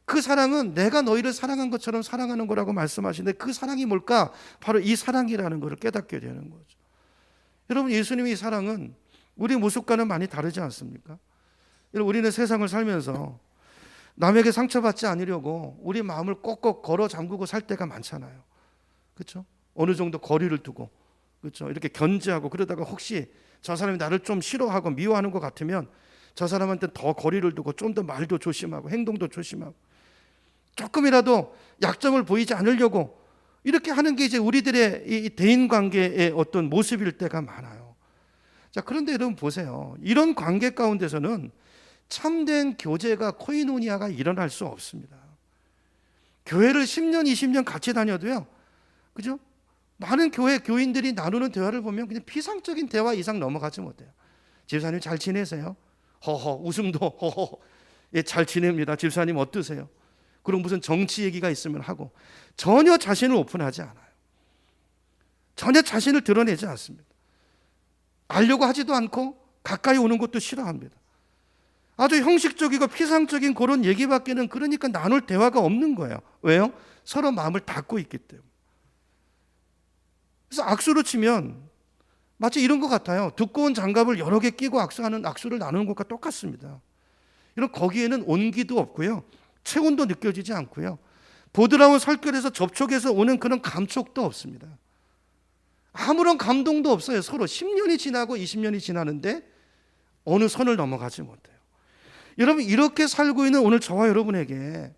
그 사랑은 내가 너희를 사랑한 것처럼 사랑하는 거라고 말씀하시는데, 그 사랑이 뭘까? 바로 이 사랑이라는 것을 깨닫게 되는 거죠. 여러분, 예수님의 이 사랑은 우리 모습과는 많이 다르지 않습니까? 우리는 세상을 살면서 남에게 상처받지 않으려고 우리 마음을 꼭꼭 걸어 잠그고 살 때가 많잖아요. 그렇죠? 어느 정도 거리를 두고, 그렇죠? 이렇게 견제하고, 그러다가 혹시 저 사람이 나를 좀 싫어하고 미워하는 것 같으면 저 사람한테 더 거리를 두고 좀 더 말도 조심하고 행동도 조심하고, 조금이라도 약점을 보이지 않으려고 이렇게 하는 게 이제 우리들의 이 대인 관계의 어떤 모습일 때가 많아요. 자, 그런데 여러분 보세요. 이런 관계 가운데서는 참된 교제가, 코이노니아가 일어날 수 없습니다. 교회를 10년, 20년 같이 다녀도요, 그죠? 많은 교회 교인들이 나누는 대화를 보면 그냥 피상적인 대화 이상 넘어가지 못해요. 집사님 잘 지내세요? 허허, 웃음도 허허. 예, 잘 지냅니다. 집사님 어떠세요? 그럼 무슨 정치 얘기가 있으면 하고, 전혀 자신을 오픈하지 않아요. 전혀 자신을 드러내지 않습니다. 알려고 하지도 않고 가까이 오는 것도 싫어합니다. 아주 형식적이고 피상적인 그런 얘기밖에는, 그러니까 나눌 대화가 없는 거예요. 왜요? 서로 마음을 닫고 있기 때문에. 그래서 악수로 치면 마치 이런 것 같아요. 두꺼운 장갑을 여러 개 끼고 악수를 나누는 것과 똑같습니다. 이런, 거기에는 온기도 없고요, 체온도 느껴지지 않고요, 보드라운 설결에서 접촉해서 오는 그런 감촉도 없습니다. 아무런 감동도 없어요. 서로 10년이 지나고 20년이 지나는데 어느 선을 넘어가지 못해요. 여러분, 이렇게 살고 있는 오늘 저와 여러분에게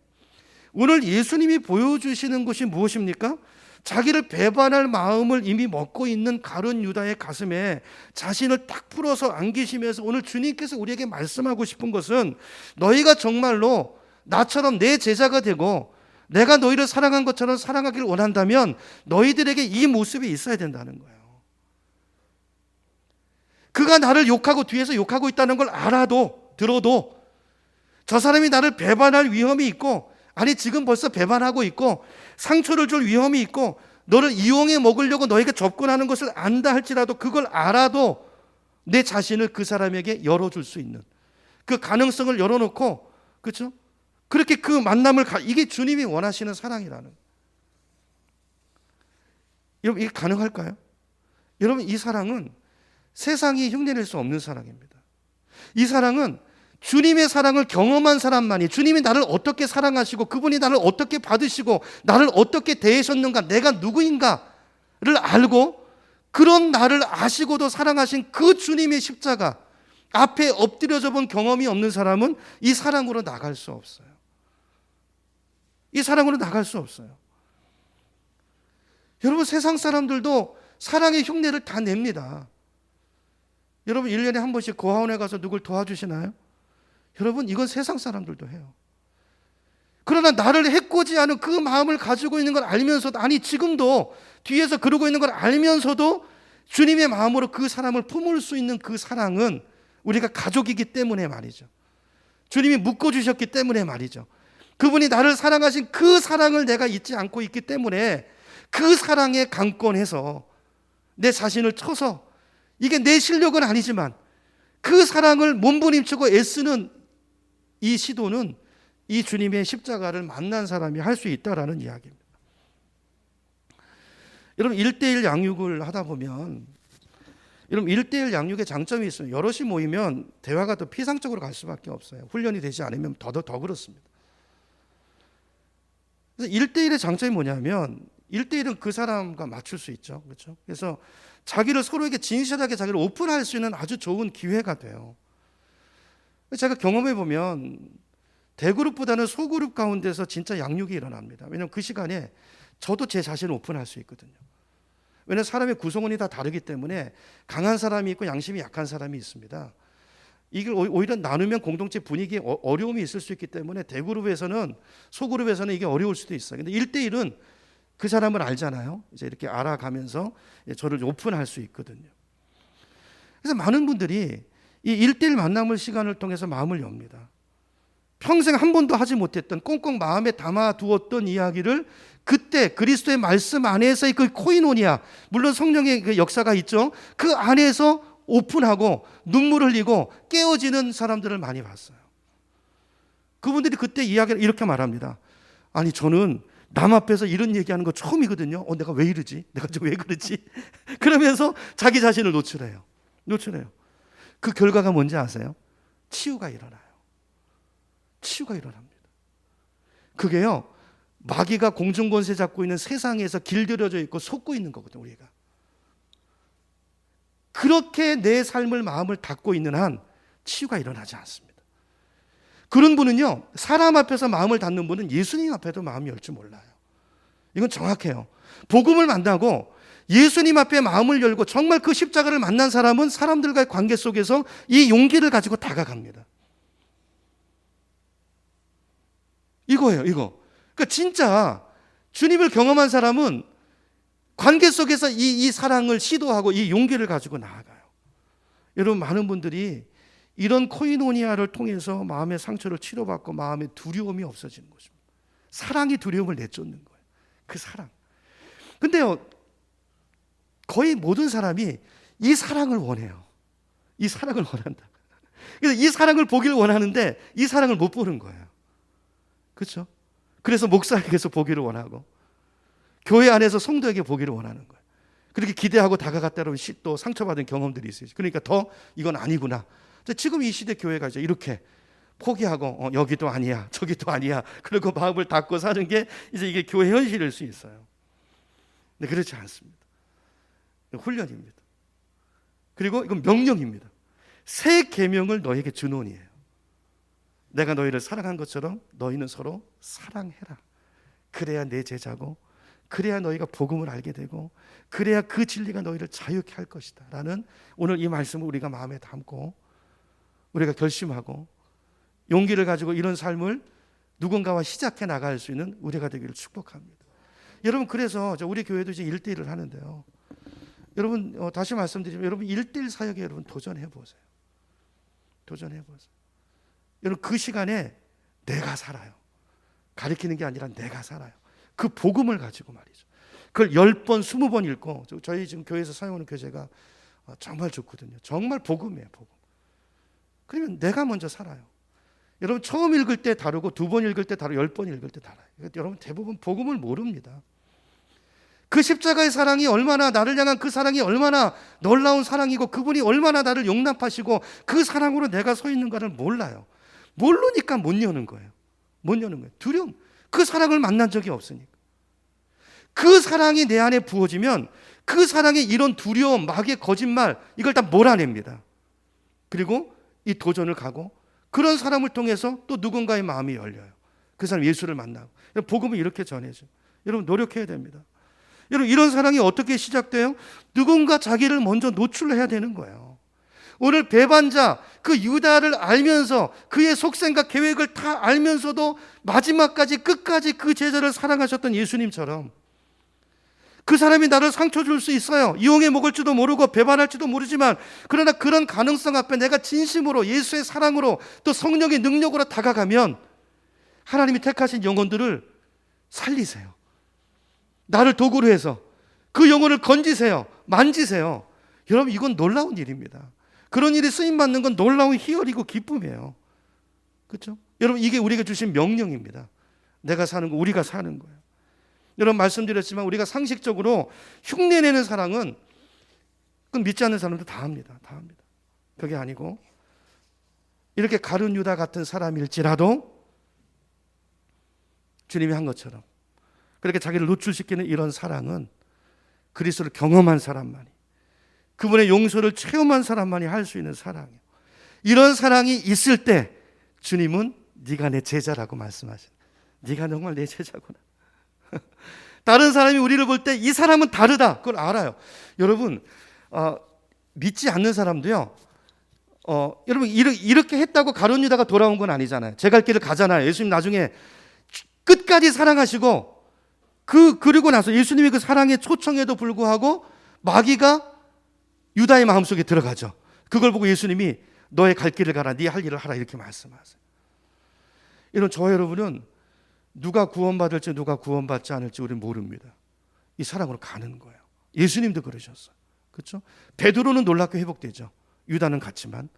오늘 예수님이 보여주시는 것이 무엇입니까? 자기를 배반할 마음을 이미 먹고 있는 가룟 유다의 가슴에 자신을 딱 풀어서 안기시면서 오늘 주님께서 우리에게 말씀하고 싶은 것은, 너희가 정말로 나처럼 내 제자가 되고 내가 너희를 사랑한 것처럼 사랑하기를 원한다면 너희들에게 이 모습이 있어야 된다는 거예요. 그가 나를 욕하고 뒤에서 욕하고 있다는 걸 들어도 저 사람이 나를 배반할 위험이 있고, 아니 지금 벌써 배반하고 있고 상처를 줄 위험이 있고 너를 이용해 먹으려고 너에게 접근하는 것을 안다 할지라도, 그걸 알아도 내 자신을 그 사람에게 열어줄 수 있는 그 가능성을 열어놓고, 그렇죠? 그렇게 그 만남을 이게 주님이 원하시는 사랑이라는. 여러분, 이게 가능할까요? 여러분, 이 사랑은 세상이 흉내낼 수 없는 사랑입니다. 이 사랑은 주님의 사랑을 경험한 사람만이, 주님이 나를 어떻게 사랑하시고 그분이 나를 어떻게 받으시고 나를 어떻게 대하셨는가, 내가 누구인가를 알고, 그런 나를 아시고도 사랑하신 그 주님의 십자가 앞에 엎드려져 본 경험이 없는 사람은 이 사랑으로 나갈 수 없어요. 이 사랑으로 나갈 수 없어요. 여러분, 세상 사람들도 사랑의 흉내를 다 냅니다. 여러분, 1년에 한 번씩 고아원에 가서 누굴 도와주시나요? 여러분, 이건 세상 사람들도 해요. 그러나 나를 해코지 않은 그 마음을 가지고 있는 걸 알면서도, 아니 지금도 뒤에서 그러고 있는 걸 알면서도 주님의 마음으로 그 사람을 품을 수 있는 그 사랑은 우리가 가족이기 때문에 말이죠. 주님이 묶어주셨기 때문에 말이죠. 그분이 나를 사랑하신 그 사랑을 내가 잊지 않고 있기 때문에 그 사랑에 강권해서 내 자신을 쳐서, 이게 내 실력은 아니지만 그 사랑을 몸부림치고 애쓰는 이 시도는 이 주님의 십자가를 만난 사람이 할 수 있다라는 이야기입니다. 여러분 1대1 양육을 하다 보면, 여러분 1대1 양육의 장점이 있어요. 여럿이 모이면 대화가 더 피상적으로 갈 수밖에 없어요. 훈련이 되지 않으면 더 그렇습니다. 그래서 1대1의 장점이 뭐냐면 1대1은 그 사람과 맞출 수 있죠. 그렇죠? 그래서 자기를 서로에게 진실하게 자기를 오픈할 수 있는 아주 좋은 기회가 돼요. 제가 경험해 보면 대그룹보다는 소그룹 가운데서 진짜 양육이 일어납니다. 왜냐하면 그 시간에 저도 제 자신을 오픈할 수 있거든요. 왜냐하면 사람의 구성원이 다 다르기 때문에 강한 사람이 있고 양심이 약한 사람이 있습니다. 이걸 오히려 나누면 공동체 분위기에 어려움이 있을 수 있기 때문에 대그룹에서는, 소그룹에서는 이게 어려울 수도 있어요. 근데 1대1은 그 사람을 알잖아요. 이제 이렇게 알아가면서 저를 오픈할 수 있거든요. 그래서 많은 분들이 이 1대1 만남을 시간을 통해서 마음을 엽니다. 평생 한 번도 하지 못했던, 꽁꽁 마음에 담아두었던 이야기를 그때 그리스도의 말씀 안에서의 그 코이노니아, 물론 성령의 그 역사가 있죠. 그 안에서 오픈하고 눈물 흘리고 깨어지는 사람들을 많이 봤어요. 그분들이 그때 이야기를 이렇게 말합니다. 아니 저는 남 앞에서 이런 얘기하는 거 처음이거든요. 내가 왜 이러지? 내가 좀 왜 그러지? 그러면서 자기 자신을 노출해요. 그 결과가 뭔지 아세요? 치유가 일어나요. 치유가 일어납니다. 그게요, 마귀가 공중권세 잡고 있는 세상에서 길들여져 있고 속고 있는 거거든요. 우리가 그렇게 내 삶을, 마음을 닫고 있는 한 치유가 일어나지 않습니다. 그런 분은요, 사람 앞에서 마음을 닫는 분은 예수님 앞에도 마음이 열 줄 몰라요. 이건 정확해요. 복음을 만나고 예수님 앞에 마음을 열고 정말 그 십자가를 만난 사람은 사람들과의 관계 속에서 이 용기를 가지고 다가갑니다. 이거예요, 이거. 그러니까 진짜 주님을 경험한 사람은 관계 속에서 이 사랑을 시도하고 이 용기를 가지고 나아가요. 여러분, 많은 분들이 이런 코이노니아를 통해서 마음의 상처를 치료받고 마음의 두려움이 없어지는 것입니다. 사랑이 두려움을 내쫓는 거예요. 그 사랑. 근데요, 거의 모든 사람이 이 사랑을 원해요. 이 사랑을 원한다. 그래서 이 사랑을 보기를 원하는데 이 사랑을 못 보는 거예요. 그렇죠? 그래서 목사에게서 보기를 원하고 교회 안에서 성도에게 보기를 원하는 거예요. 그렇게 기대하고 다가갔다 그러면 또 상처받은 경험들이 있어요. 그러니까 더 이건 아니구나. 지금 이 시대 교회가 이제 이렇게 포기하고 여기도 아니야, 저기도 아니야. 그리고 마음을 닫고 사는 게 이제 이게 교회 현실일 수 있어요. 근데 그렇지 않습니다. 훈련입니다. 그리고 이건 명령입니다. 새 계명을 너에게 주노니에요. 내가 너희를 사랑한 것처럼 너희는 서로 사랑해라. 그래야 내 제자고, 그래야 너희가 복음을 알게 되고, 그래야 그 진리가 너희를 자유케 할 것이다 라는 오늘 이 말씀을 우리가 마음에 담고 우리가 결심하고 용기를 가지고 이런 삶을 누군가와 시작해 나갈 수 있는 우리가 되기를 축복합니다. 여러분, 그래서 우리 교회도 이제 1대1을 하는데요, 여러분 다시 말씀드리면 여러분 1대1 사역에 여러분 도전해 보세요. 여러분 그 시간에 내가 살아요. 가리키는 게 아니라 내가 살아요. 그 복음을 가지고 말이죠. 그걸 10번, 20번 읽고, 저희 지금 교회에서 사용하는 교재가 정말 좋거든요. 정말 복음이에요, 복음. 그러면 내가 먼저 살아요. 여러분 처음 읽을 때 다르고, 2번 읽을 때 다르고, 10번 읽을 때 달라요. 여러분 대부분 복음을 모릅니다. 그 십자가의 사랑이 얼마나, 나를 향한 그 사랑이 얼마나 놀라운 사랑이고, 그분이 얼마나 나를 용납하시고 그 사랑으로 내가 서 있는가를 몰라요. 모르니까 못 여는 거예요. 두려움. 그 사랑을 만난 적이 없으니까. 그 사랑이 내 안에 부어지면 그 사랑의 이런 두려움, 마귀의 거짓말, 이걸 다 몰아냅니다. 그리고 이 도전을 가고 그런 사람을 통해서 또 누군가의 마음이 열려요. 그 사람 예수를 만나고. 복음을 이렇게 전해줘. 여러분 노력해야 됩니다. 여러분 이런 사랑이 어떻게 시작돼요? 누군가 자기를 먼저 노출해야 되는 거예요. 오늘 배반자 그 유다를 알면서 그의 속셈과 계획을 다 알면서도 마지막까지 끝까지 그 제자를 사랑하셨던 예수님처럼 그 사람이 나를 상처 줄 수 있어요. 이용해 먹을지도 모르고 배반할지도 모르지만 그러나 그런 가능성 앞에 내가 진심으로 예수의 사랑으로 또 성령의 능력으로 다가가면 하나님이 택하신 영혼들을 살리세요. 나를 도구로 해서 그 영혼을 건지세요. 만지세요. 여러분 이건 놀라운 일입니다. 그런 일이 쓰임받는 건 놀라운 희열이고 기쁨이에요. 그렇죠? 여러분 이게 우리가 주신 명령입니다. 내가 사는 거, 우리가 사는 거예요. 여러분 말씀드렸지만 우리가 상식적으로 흉내내는 사랑은 그건 믿지 않는 사람도 다 합니다. 다 합니다. 그게 아니고 이렇게 가룟 유다 같은 사람일지라도 주님이 한 것처럼 그렇게 자기를 노출시키는 이런 사랑은 그리스도를 경험한 사람만이, 그분의 용서를 체험한 사람만이 할 수 있는 사랑이에요. 이런 사랑이 있을 때 주님은 네가 내 제자라고 말씀하시는, 네가 정말 내 제자구나. 다른 사람이 우리를 볼 때 이 사람은 다르다, 그걸 알아요. 여러분 믿지 않는 사람도요, 여러분 이렇게 했다고 가룟 유다가 돌아온 건 아니잖아요. 제 갈 길을 가잖아요. 예수님 나중에 끝까지 사랑하시고 그리고 나서 예수님이 그 사랑의 초청에도 불구하고 마귀가 유다의 마음속에 들어가죠. 그걸 보고 예수님이 너의 갈 길을 가라, 네 할 일을 하라, 이렇게 말씀하세요. 이런 저와 여러분은 누가 구원받을지 누가 구원받지 않을지 우리는 모릅니다. 이 사랑으로 가는 거예요. 예수님도 그러셨어요. 그렇죠? 베드로는 놀랍게 회복되죠. 유다는 갔지만.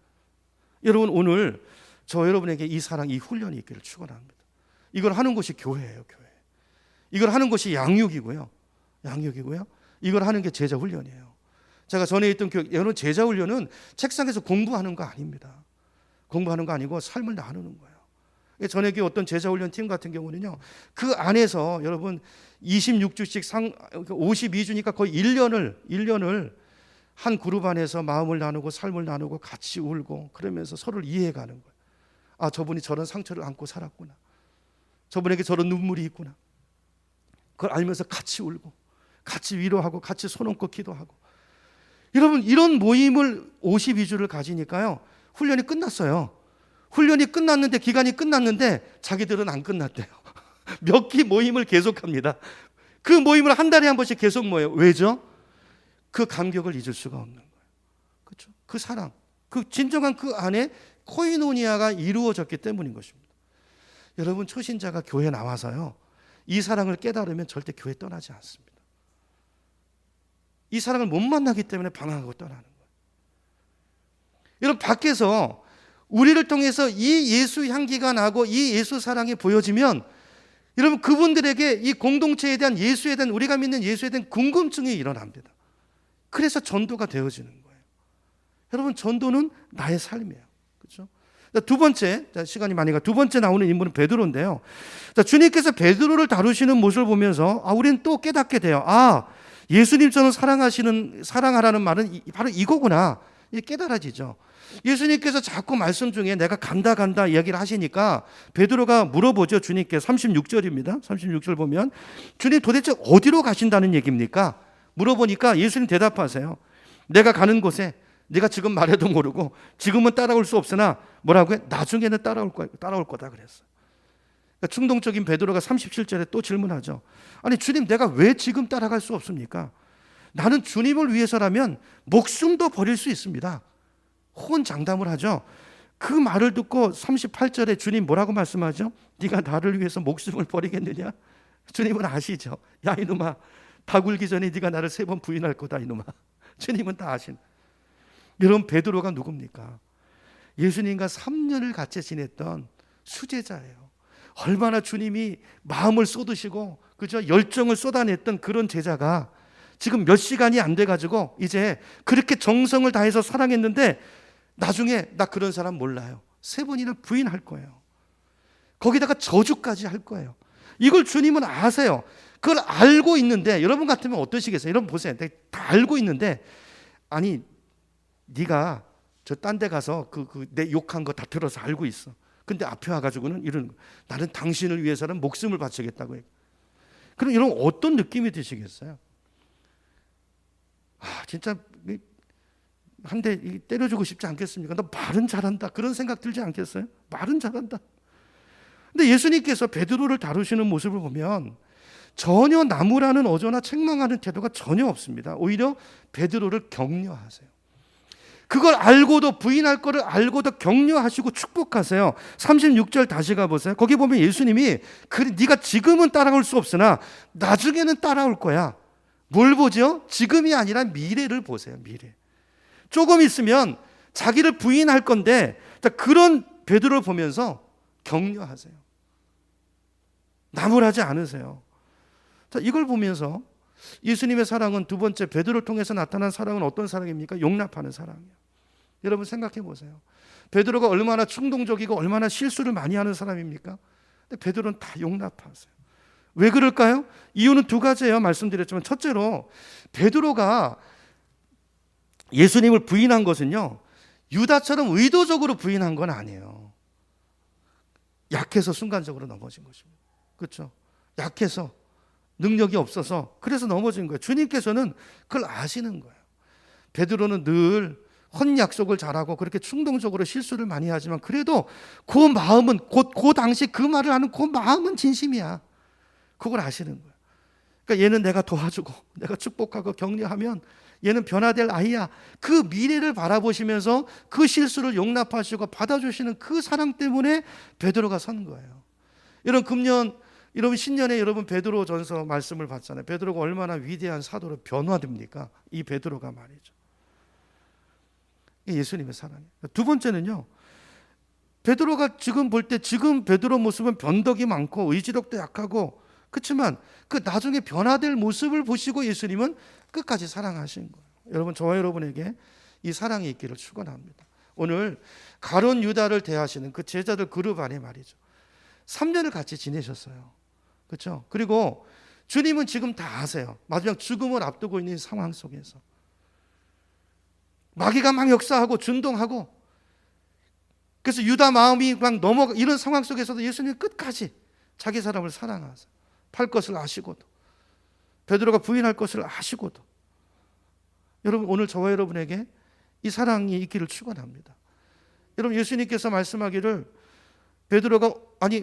여러분 오늘 저 여러분에게 이 사랑, 이 훈련이 있기를 축원합니다. 이걸 하는 곳이 교회예요. 교회. 이걸 하는 것이 양육이고요. 이걸 하는 게 제자 훈련이에요. 제가 전에 있던 여러분 제자 훈련은 책상에서 공부하는 거 아닙니다. 공부하는 거 아니고 삶을 나누는 거예요. 전에 어떤 제자 훈련 팀 같은 경우는요, 그 안에서 여러분 26주씩 52주니까 거의 1년을 한 그룹 안에서 마음을 나누고 삶을 나누고 같이 울고 그러면서 서로를 이해해가는 거예요. 아, 저분이 저런 상처를 안고 살았구나. 저분에게 저런 눈물이 있구나. 그걸 알면서 같이 울고 같이 위로하고 같이 손 얹고 기도하고. 여러분 이런 모임을 52주를 가지니까요, 훈련이 끝났어요. 훈련이 끝났는데, 기간이 끝났는데 자기들은 안 끝났대요. 몇 기 모임을 계속합니다. 그 모임을 한 달에 한 번씩 계속 모여요. 왜죠? 그 감격을 잊을 수가 없는 거예요. 그렇죠? 그 사랑, 그 진정한 그 안에 코이노니아가 이루어졌기 때문인 것입니다. 여러분 초신자가 교회 나와서요, 이 사랑을 깨달으면 절대 교회 떠나지 않습니다. 이 사랑을 못 만나기 때문에 방황하고 떠나는 거예요. 여러분 밖에서 우리를 통해서 이 예수 향기가 나고 이 예수 사랑이 보여지면 여러분 그분들에게 이 공동체에 대한, 예수에 대한, 우리가 믿는 예수에 대한 궁금증이 일어납니다. 그래서 전도가 되어지는 거예요. 여러분 전도는 나의 삶이에요. 그렇죠? 두 번째, 시간이 많이 가, 두 번째 나오는 인물은 베드로인데요. 주님께서 베드로를 다루시는 모습을 보면서 우리는 또 깨닫게 돼요. 예수님처럼 사랑하라는 말은 바로 이거구나. 이게 깨달아지죠. 예수님께서 자꾸 말씀 중에 내가 간다 이야기를 하시니까 베드로가 물어보죠. 주님께 36절입니다. 36절 보면 주님 도대체 어디로 가신다는 얘기입니까? 물어보니까 예수님 대답하세요. 내가 가는 곳에 네가 지금 말해도 모르고 지금은 따라올 수 없으나 뭐라고요? 나중에는 따라올 거다 그랬어요. 그러니까 충동적인 베드로가 37절에 또 질문하죠. 아니 주님, 내가 왜 지금 따라갈 수 없습니까? 나는 주님을 위해서라면 목숨도 버릴 수 있습니다. 호언장담을 하죠. 그 말을 듣고 38절에 주님 뭐라고 말씀하죠? 네가 나를 위해서 목숨을 버리겠느냐? 주님은 아시죠. 야 이놈아, 다 굴기 전에 네가 나를 3번 부인할 거다 이놈아. 주님은 다 아신. 여러분 베드로가 누굽니까? 예수님과 3년을 같이 지냈던 수제자예요. 얼마나 주님이 마음을 쏟으시고 그죠? 열정을 쏟아냈던 그런 제자가 지금 몇 시간이 안 돼가지고 이제 그렇게 정성을 다해서 사랑했는데 나중에 나 그런 사람 몰라요. 3번이나 부인할 거예요. 거기다가 저주까지 할 거예요. 이걸 주님은 아세요. 그걸 알고 있는데 여러분 같으면 어떠시겠어요? 여러분 보세요. 다 알고 있는데 아니 네가 저 딴 데 가서 내 욕한 거 다 들어서 알고 있어. 근데 앞에 와가지고는 이런, 나는 당신을 위해서는 목숨을 바치겠다고 해요. 그럼 이런 어떤 느낌이 드시겠어요? 진짜 한 대 때려주고 싶지 않겠습니까? 너 말은 잘한다. 그런 생각 들지 않겠어요? 말은 잘한다. 근데 예수님께서 베드로를 다루시는 모습을 보면 전혀 나무라는 어조나 책망하는 태도가 전혀 없습니다. 오히려 베드로를 격려하세요. 그걸 알고도, 부인할 거를 알고도 격려하시고 축복하세요. 36절 다시 가보세요. 거기 보면 예수님이 네가 지금은 따라올 수 없으나 나중에는 따라올 거야. 뭘 보죠? 지금이 아니라 미래를 보세요. 미래. 조금 있으면 자기를 부인할 건데, 그런 베드로를 보면서 격려하세요. 나무라지 않으세요. 자, 이걸 보면서 예수님의 사랑은, 두 번째 베드로를 통해서 나타난 사랑은 어떤 사랑입니까? 용납하는 사랑이에요. 여러분 생각해 보세요. 베드로가 얼마나 충동적이고 얼마나 실수를 많이 하는 사람입니까? 근데 베드로는 다 용납하세요. 왜 그럴까요? 이유는 두 가지예요. 말씀드렸지만, 첫째로 베드로가 예수님을 부인한 것은요, 유다처럼 의도적으로 부인한 건 아니에요. 약해서 순간적으로 넘어진 것입니다. 그렇죠? 약해서, 능력이 없어서, 그래서 넘어진 거예요. 주님께서는 그걸 아시는 거예요. 베드로는 늘 헌약속을 잘하고 그렇게 충동적으로 실수를 많이 하지만, 그래도 그 마음은, 그 당시 그 말을 하는 그 마음은 진심이야. 그걸 아시는 거예요. 그러니까 얘는 내가 도와주고 내가 축복하고 격려하면 얘는 변화될 아이야. 그 미래를 바라보시면서 그 실수를 용납하시고 받아주시는 그 사랑 때문에 베드로가 선 거예요. 여러분 신년에 여러분 베드로전서 말씀을 봤잖아요. 베드로가 얼마나 위대한 사도로 변화됩니까? 이 베드로가 말이죠. 예수님의 사랑이에요. 두 번째는요, 베드로가 지금 볼 때, 지금 베드로 모습은 변덕이 많고 의지력도 약하고, 그렇지만 그 나중에 변화될 모습을 보시고 예수님은 끝까지 사랑하신 거예요. 여러분, 저와 여러분에게 이 사랑이 있기를 축원합니다. 오늘 가룟 유다를 대하시는 그 제자들 그룹 안에 말이죠, 3년을 같이 지내셨어요. 그렇죠? 그리고 주님은 지금 다 아세요. 마지막 죽음을 앞두고 있는 상황 속에서 마귀가 막 역사하고 준동하고, 그래서 유다 마음이 막 넘어가, 이런 상황 속에서도 예수님은 끝까지 자기 사람을 사랑하세요. 팔 것을 아시고도, 베드로가 부인할 것을 아시고도. 여러분, 오늘 저와 여러분에게 이 사랑이 있기를 축원합니다. 여러분, 예수님께서 말씀하기를 베드로가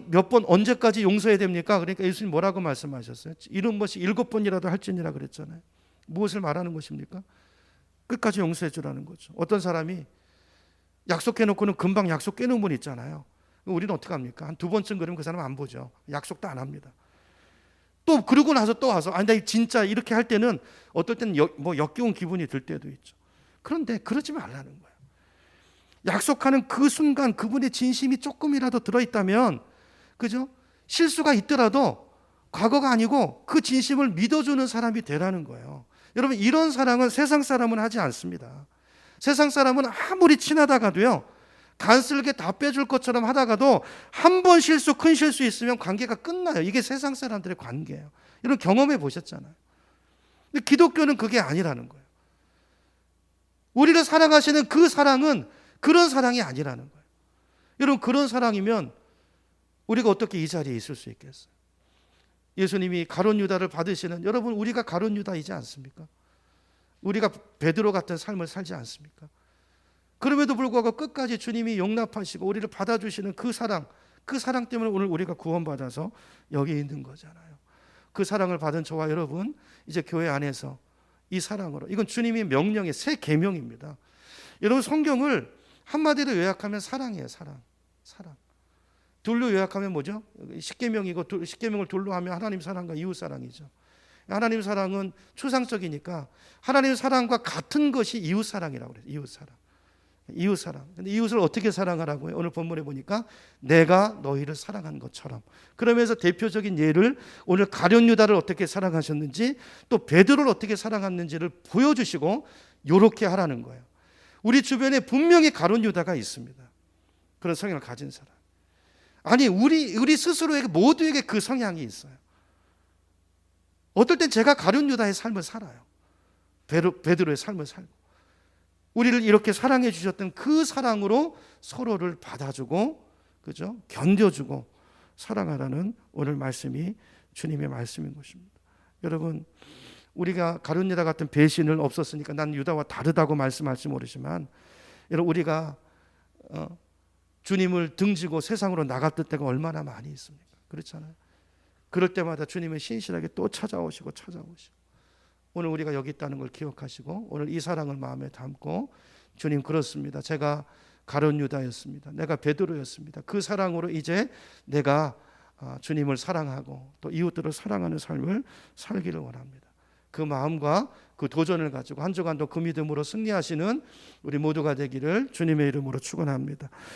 몇 번 언제까지 용서해야 됩니까? 그러니까 예수님 뭐라고 말씀하셨어요? 이런 것이 7번이라도 할지니라 그랬잖아요. 무엇을 말하는 것입니까? 끝까지 용서해 주라는 거죠. 어떤 사람이 약속해놓고는 금방 약속 깨는 분 있잖아요. 우리는 어떻게 합니까? 한 2번쯤 그러면 그 사람 안 보죠. 약속도 안 합니다. 또 그러고 나서 또 와서 나 진짜 이렇게 할 때는 어떨 때는 역겨운 기분이 들 때도 있죠. 그런데 그러지 말라는 거예요. 약속하는 그 순간 그분의 진심이 조금이라도 들어있다면, 그죠? 실수가 있더라도 과거가 아니고 그 진심을 믿어주는 사람이 되라는 거예요. 여러분, 이런 사랑은 세상 사람은 하지 않습니다. 세상 사람은 아무리 친하다가도요, 간쓸게 다 빼줄 것처럼 하다가도 한 번 실수, 큰 실수 있으면 관계가 끝나요. 이게 세상 사람들의 관계예요. 이런 경험해 보셨잖아요. 근데 기독교는 그게 아니라는 거예요. 우리를 사랑하시는 그 사랑은 그런 사랑이 아니라는 거예요. 여러분, 그런 사랑이면 우리가 어떻게 이 자리에 있을 수 있겠어요? 예수님이 가룟 유다를 받으시는, 여러분, 우리가 가룟 유다이지 않습니까? 우리가 베드로 같은 삶을 살지 않습니까? 그럼에도 불구하고 끝까지 주님이 용납하시고 우리를 받아주시는 그 사랑 때문에 오늘 우리가 구원받아서 여기 있는 거잖아요. 그 사랑을 받은 저와 여러분, 이제 교회 안에서 이 사랑으로, 이건 주님의 명령의 새 계명입니다. 여러분, 성경을 한마디로 요약하면 사랑이에요. 사랑. 둘로 요약하면 뭐죠? 십계명이고, 십계명을 둘로 하면 하나님 사랑과 이웃 사랑이죠. 하나님 사랑은 추상적이니까 하나님 사랑과 같은 것이 이웃 사랑이라고 그래요. 이웃 사랑. 근데 이웃을 어떻게 사랑하라고요? 오늘 본문에 보니까 내가 너희를 사랑한 것처럼. 그러면서 대표적인 예를, 오늘 가룟 유다를 어떻게 사랑하셨는지, 또 베드로를 어떻게 사랑했는지를 보여주시고 요렇게 하라는 거예요. 우리 주변에 분명히 가룟 유다가 있습니다. 그런 성향을 가진 사람. 우리 스스로에게, 모두에게 그 성향이 있어요. 어떨 땐 제가 가룟 유다의 삶을 살아요. 베드로의 삶을 살고, 우리를 이렇게 사랑해 주셨던 그 사랑으로 서로를 받아주고, 그죠? 견뎌주고 사랑하라는 오늘 말씀이 주님의 말씀인 것입니다. 여러분, 우리가 가룟 유다 같은 배신을 없었으니까 난 유다와 다르다고 말씀할지 모르지만, 여러분 우리가 주님을 등지고 세상으로 나갔을 때가 얼마나 많이 있습니까? 그렇잖아요. 그럴 때마다 주님은 신실하게 또 찾아오시고 오늘 우리가 여기 있다는 걸 기억하시고 오늘 이 사랑을 마음에 담고, 주님 그렇습니다. 제가 가룟 유다였습니다. 내가 베드로였습니다. 그 사랑으로 이제 내가 주님을 사랑하고 또 이웃들을 사랑하는 삶을 살기를 원합니다. 그 마음과 그 도전을 가지고 한 주간도 그 믿음으로 승리하시는 우리 모두가 되기를 주님의 이름으로 축원합니다.